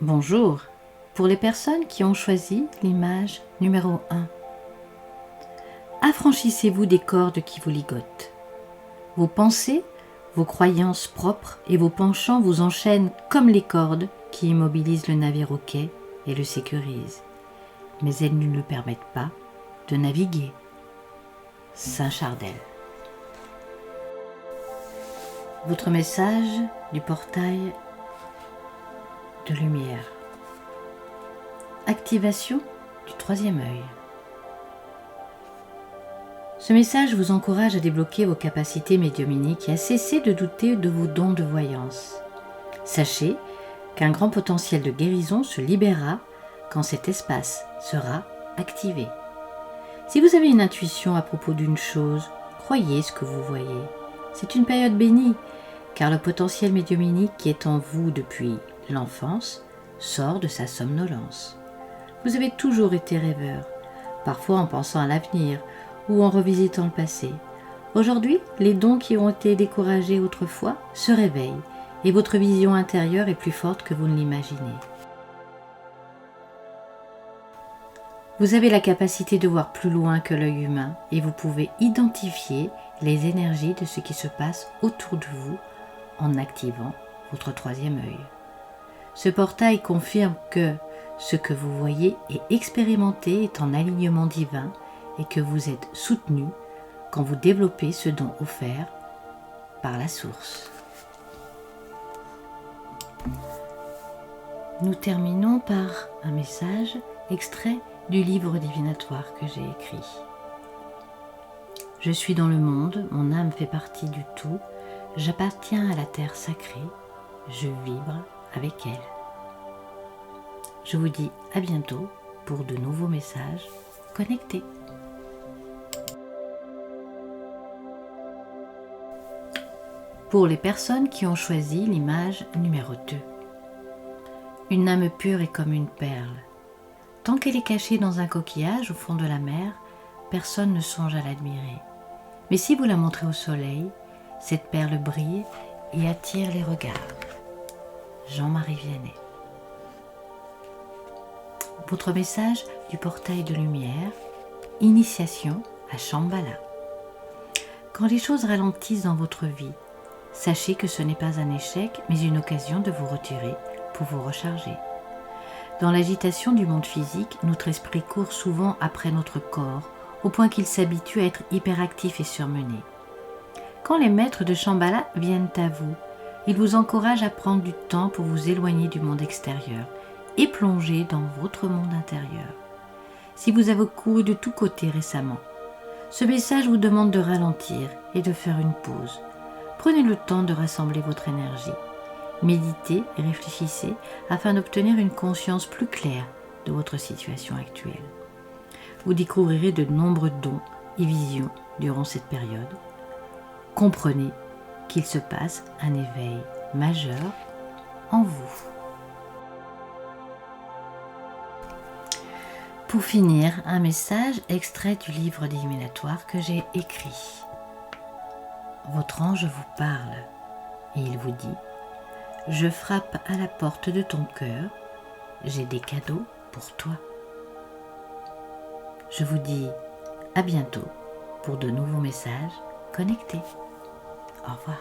Bonjour, pour les personnes qui ont choisi l'image numéro 1. Affranchissez-vous des cordes qui vous ligotent. Vos pensées, vos croyances propres et vos penchants vous enchaînent comme les cordes qui immobilisent le navire au quai et le sécurisent. Mais elles ne le permettent pas de naviguer. Saint Chardel. Votre message du portail de lumière. Activation du troisième œil. Ce message vous encourage à débloquer vos capacités médiumniques et à cesser de douter de vos dons de voyance. Sachez qu'un grand potentiel de guérison se libérera quand cet espace sera activé. Si vous avez une intuition à propos d'une chose, croyez ce que vous voyez. C'est une période bénie, car le potentiel médiumnique qui est en vous depuis l'enfance sort de sa somnolence. Vous avez toujours été rêveur, parfois en pensant à l'avenir ou en revisitant le passé. Aujourd'hui, les dons qui ont été découragés autrefois se réveillent et votre vision intérieure est plus forte que vous ne l'imaginez. Vous avez la capacité de voir plus loin que l'œil humain et vous pouvez identifier les énergies de ce qui se passe autour de vous en activant votre troisième œil. Ce portail confirme que ce que vous voyez et expérimentez est en alignement divin et que vous êtes soutenu quand vous développez ce don offert par la source. Nous terminons par un message extrait du livre divinatoire que j'ai écrit. Je suis dans le monde, mon âme fait partie du tout, j'appartiens à la terre sacrée, je vibre avec elle. Je vous dis à bientôt pour de nouveaux messages connectés. Pour les personnes qui ont choisi l'image numéro 2. Une âme pure est comme une perle. Tant qu'elle est cachée dans un coquillage au fond de la mer, personne ne songe à l'admirer. Mais si vous la montrez au soleil, cette perle brille et attire les regards. Jean-Marie Vianney. Votre message du portail de lumière, initiation à Shambhala. Quand les choses ralentissent dans votre vie, sachez que ce n'est pas un échec, mais une occasion de vous retirer pour vous recharger. Dans l'agitation du monde physique, notre esprit court souvent après notre corps, au point qu'il s'habitue à être hyperactif et surmené. Quand les maîtres de Shambhala viennent à vous, ils vous encouragent à prendre du temps pour vous éloigner du monde extérieur et plonger dans votre monde intérieur. Si vous avez couru de tous côtés récemment, ce message vous demande de ralentir et de faire une pause. Prenez le temps de rassembler votre énergie. Méditez et réfléchissez afin d'obtenir une conscience plus claire de votre situation actuelle. Vous découvrirez de nombreux dons et visions durant cette période. Comprenez qu'il se passe un éveil majeur en vous. Pour finir, un message extrait du livre divinatoire que j'ai écrit. Votre ange vous parle et il vous dit « Je frappe à la porte de ton cœur, j'ai des cadeaux pour toi. » Je vous dis à bientôt pour de nouveaux messages connectés. Au revoir.